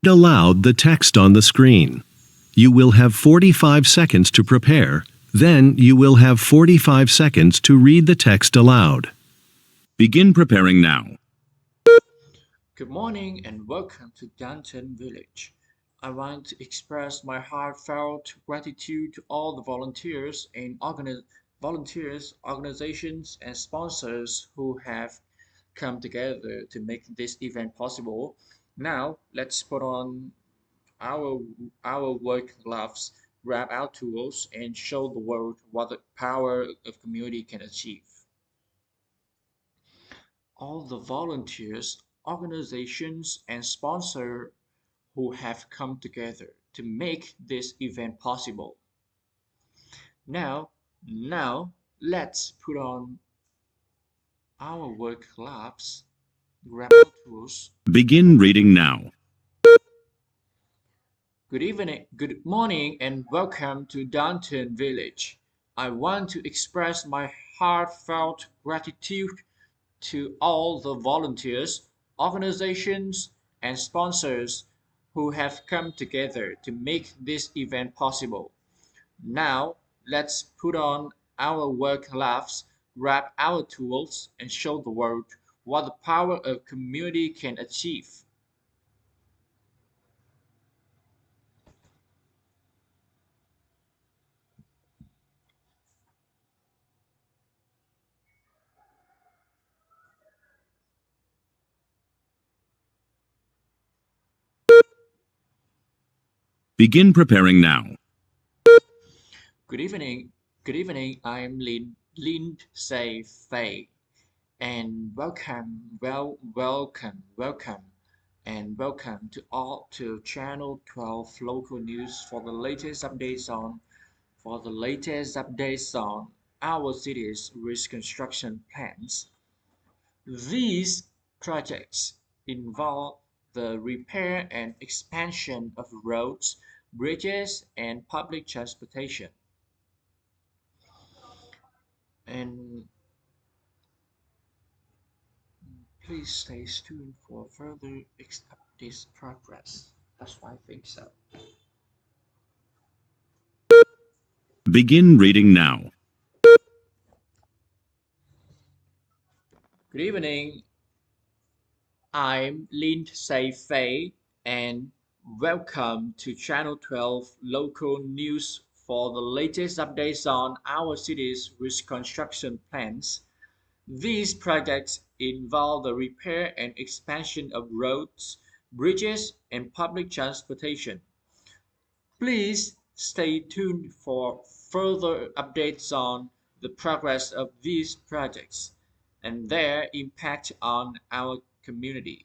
aloud the text on the screen. You will have 45 seconds to prepare, then you will have 45 seconds to read the text aloud. Begin preparing now. Good morning and welcome to Downton Village. I want to express my heartfelt gratitude to all the volunteers, organizations, and sponsors who have come together to make this event possible. Now, let's put on our our work gloves, grab our tools, and show the world what the power of community can achieve. All the volunteers, organizations, and sponsors who have come together to make this event possible. Now, now let's put on our work gloves, grab our tools. Begin reading now. Good evening, good morning, and welcome to Downton Village. I want to express my heartfelt gratitude to all the volunteers, organizations, and sponsors who have come together to make this event possible. Now, let's put on our work gloves, grab our tools, and show the world what the power of community can achieve. Begin preparing now. Good evening. Good evening. I'm Say Fei, and welcome to all to Channel 12 local news for the latest updates on our city's reconstruction plans. These projects involve the repair and expansion of roads, bridges, and public transportation. And please stay tuned for further updates progress. That's why I think so. Begin reading now. Good evening. I'm Say Fei, and welcome to Channel 12 local news for the latest updates on our city's reconstruction plans. These projects involve the repair and expansion of roads, bridges, and public transportation. Please stay tuned for further updates on the progress of these projects and their impact on our community.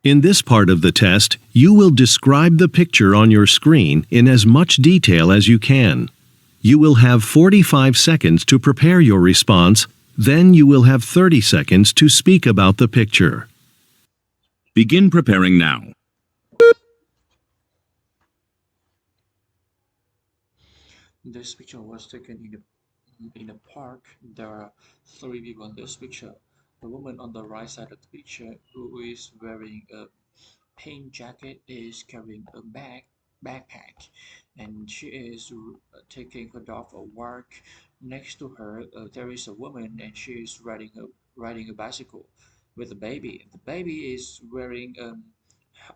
In this part of the test, you will describe the picture on your screen in as much detail as you can. You will have 45 seconds to prepare your response, then you will have 30 seconds to speak about the picture. Begin preparing now. This picture was taken in a park. There are three people in this picture. The woman on the right side of the picture, who is wearing a pink jacket, is carrying a backpack, and she is taking her dog for a walk. Next to her, there is a woman, and she is riding a bicycle with a baby. The baby is wearing a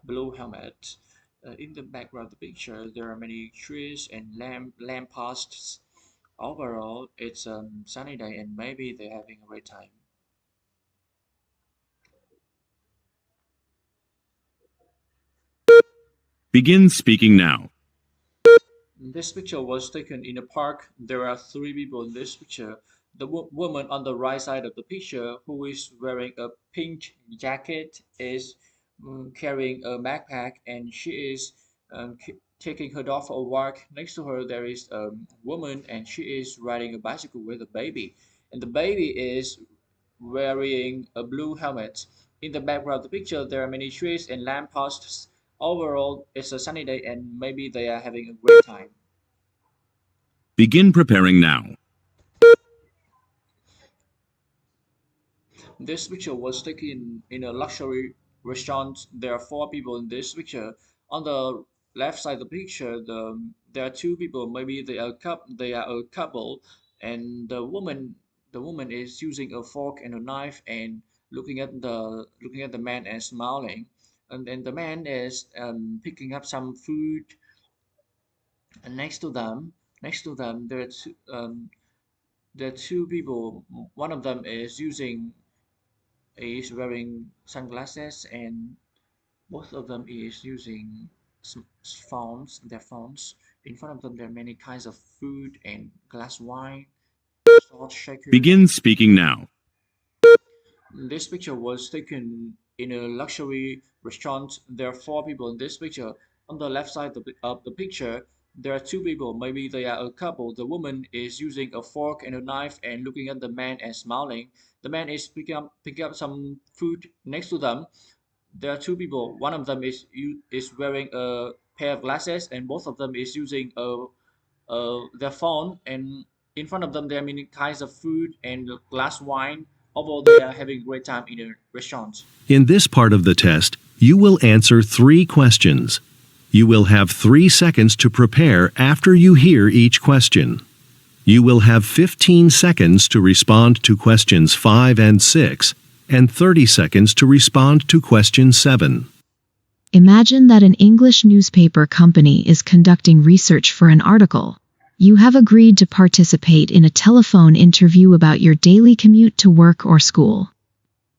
blue helmet. In the background of the picture, there are many trees and lampposts. Overall, it's a sunny day and maybe they're having a great time. Begin speaking now. This picture was taken in a park. There are three people in this picture. The woman on the right side of the picture, who is wearing a pink jacket, is carrying a backpack, and she is taking her dog for a walk. Next to her, there is a woman, and she is riding a bicycle with a baby, and the baby is wearing a blue helmet. In the background of the picture, there are many trees and lampposts. Overall, it's a sunny day, and maybe they are having a great time. Begin preparing now. This picture was taken in a luxury restaurant. There are four people in this picture. On the left side of the picture, there are two people. Maybe they are a couple, and the woman is using a fork and a knife and looking at the man and smiling. And then the man is picking up some food. And next to them, there are two people. One of them is wearing sunglasses, and both of them is using their phones. In front of them, there are many kinds of food and glass wine, salt shaker. Begin speaking now. This picture was taken in a luxury restaurant. There are four people in this picture. On the left side of the picture, there are two people. Maybe they are a couple. The woman is using a fork and a knife and looking at the man and smiling. The man is picking up some food next to them. There are two people. One of them is wearing a pair of glasses, and both of them is using their phone. And in front of them, there are many kinds of food and glass wine. Although they are having a great time in a restaurant. In this part of the test, you will answer 3 questions. You will have 3 seconds to prepare after you hear each question. You will have 15 seconds to respond to questions 5 and 6, and 30 seconds to respond to question 7. Imagine that an English newspaper company is conducting research for an article. You have agreed to participate in a telephone interview about your daily commute to work or school.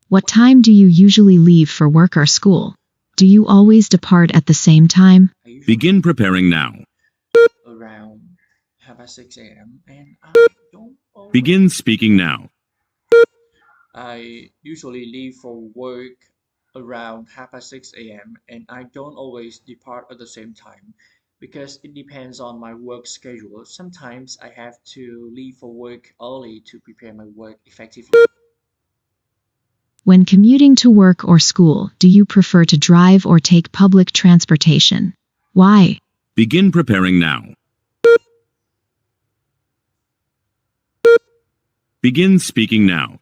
What time do you usually leave for work or school? Do you always depart at the same time? I usually Begin preparing now. around 6 a.m. and Begin speaking now. I usually leave for work around 6 a.m. and I don't always depart at the same time because it depends on my work schedule. Sometimes I have to leave for work early to prepare my work effectively. When commuting to work or school, do you prefer to drive or take public transportation? Why? Begin preparing now. Begin speaking now.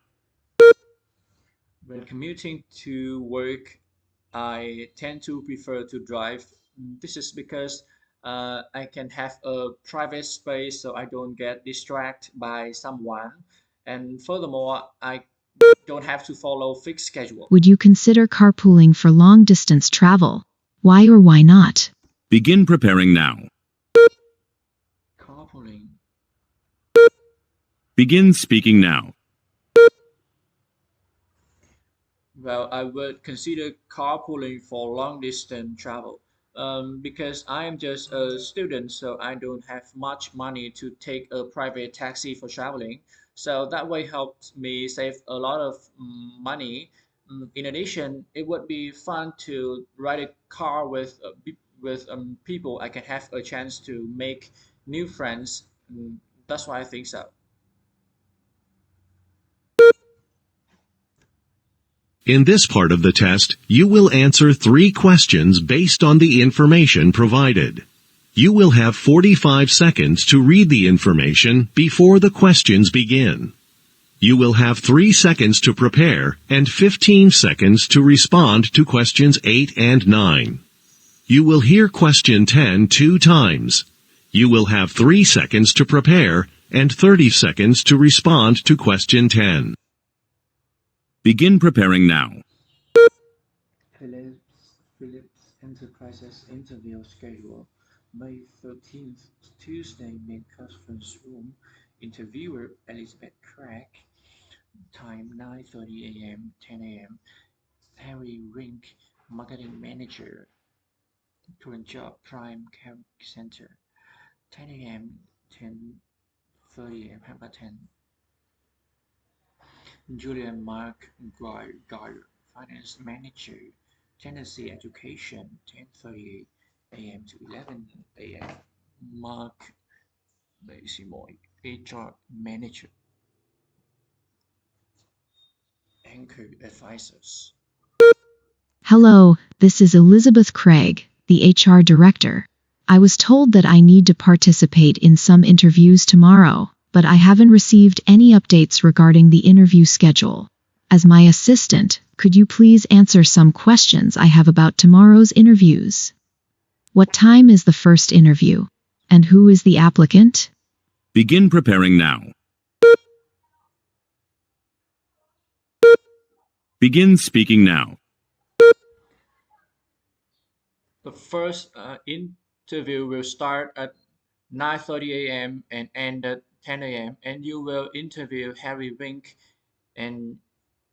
When commuting to work, I tend to prefer to drive. This is because I can have a private space so I don't get distracted by someone. And furthermore, I don't have to follow fixed schedule. Would you consider carpooling for long-distance travel? Why or why not? Begin preparing now. Carpooling. Begin speaking now. Well, I would consider carpooling for long distance travel. Because I am just a student, so I don't have much money to take a private taxi for traveling. So that way helps me save a lot of money. In addition, it would be fun to ride a car with people. I can have a chance to make new friends. That's why I think so. In this part of the test, you will answer 3 questions based on the information provided. You will have 45 seconds to read the information before the questions begin. You will have 3 seconds to prepare and 15 seconds to respond to questions 8 and 9. You will hear question 10 2 times. You will have 3 seconds to prepare and 30 seconds to respond to question 10. Begin preparing now. Philips Enterprises interview schedule. May 13th, Tuesday, main conference room. Interviewer Elizabeth Craig. Time 9:30 a.m. 10 a.m. Harry Rink, marketing manager. Current job Prime Care Center. 10 a.m. 10:30 a.m. How about 10? Julian Mark Guy, finance manager. Tennessee Education, 10:30 a.m. to 11 a.m. Mark Simoy, HR manager. Anchor advisors. Hello, this is Elizabeth Craig, the HR director. I was told that I need to participate in some interviews tomorrow, but I haven't received any updates regarding the interview schedule. As my assistant, could you please answer some questions I have about tomorrow's interviews? What time is the first interview? And who is the applicant? Begin preparing now. Begin speaking now. The first interview will start at 9:30 a.m. and end at 10 a.m. and you will interview Harry Wink, and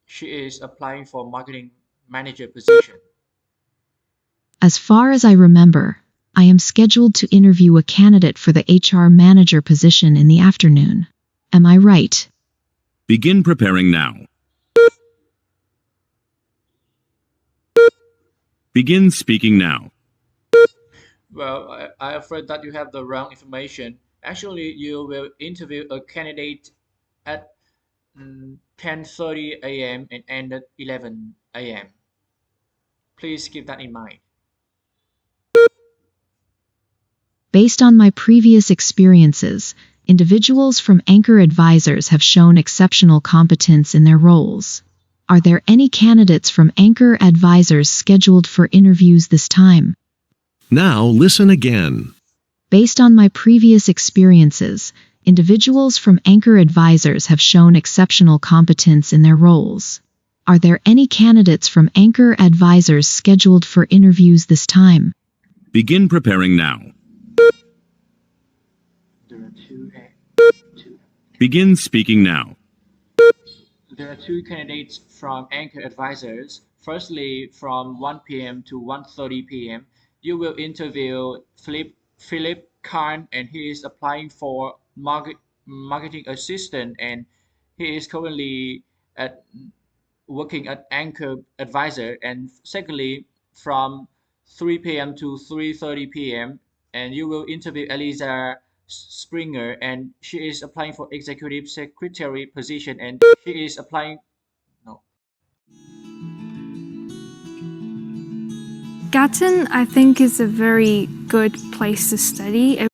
she is applying for marketing manager position. As far as I remember, I am scheduled to interview a candidate for the HR manager position in the afternoon. Am I right? Begin preparing now. Begin speaking now. Well, I'm afraid that you have the wrong information. Actually, you will interview a candidate at 10:30 a.m. and end at 11 a.m. Please keep that in mind. Based on my previous experiences, individuals from Anchor Advisors have shown exceptional competence in their roles. Are there any candidates from Anchor Advisors scheduled for interviews this time? Now listen again. Based on my previous experiences, individuals from Anchor Advisors have shown exceptional competence in their roles. Are there any candidates from Anchor Advisors scheduled for interviews this time? Begin preparing now. There are two, Begin speaking now. there are two candidates from Anchor Advisors. Firstly, from 1 p.m. to 1:30 p.m., you will interview Philip Khan, and he is applying for marketing assistant, and he is currently at working at Anchor Advisor. And secondly, from 3 p.m. to 3:30 p.m., and you will interview Eliza Springer, and she is applying for executive secretary position, and she is applying. No. Gatton, I think, is a very good place to study.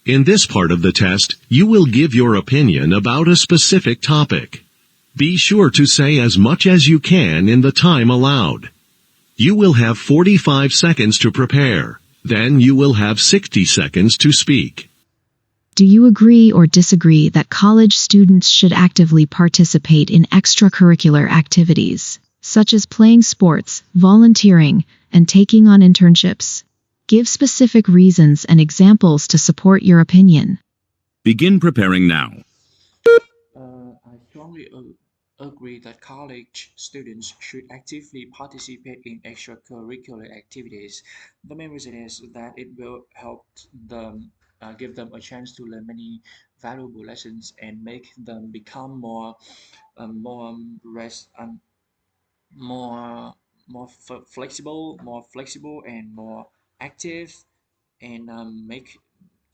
In this part of the test, you will give your opinion about a specific topic. Be sure to say as much as you can in the time allowed. You will have 45 seconds to prepare. Then you will have 60 seconds to speak. Do you agree or disagree that college students should actively participate in extracurricular activities, such as playing sports, volunteering, and taking on internships? Give specific reasons and examples to support your opinion. Begin preparing now. I strongly agree that college students should actively participate in extracurricular activities. The main reason is that it will help them, give them a chance to learn many valuable lessons and make them become more flexible and more active, and make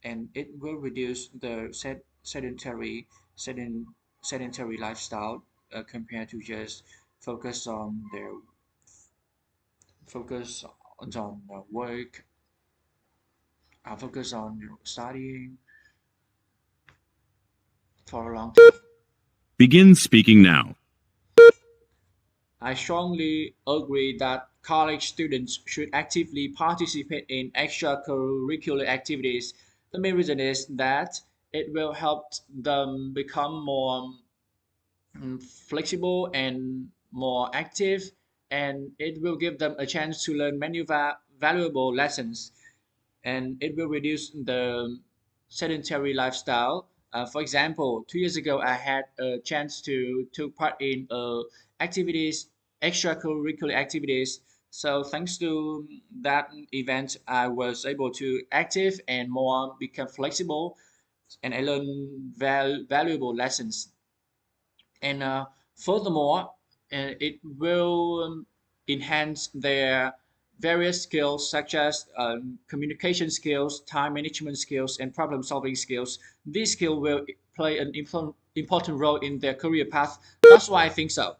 and it will reduce the sedentary lifestyle, compared to just focus on their focus on work, focus on studying for a long time. Begin speaking now. I strongly agree that college students should actively participate in extracurricular activities. The main reason is that it will help them become more flexible and more active, and it will give them a chance to learn many valuable lessons, and it will reduce the sedentary lifestyle. For example, 2 years ago, I had a chance to take part in activities, extracurricular activities. So thanks to that event, I was able to active and more become flexible, and I learned valuable lessons. And furthermore, it will enhance their various skills such as communication skills, time management skills, and problem solving skills. These skills will play an important role in their career path. That's why I think so.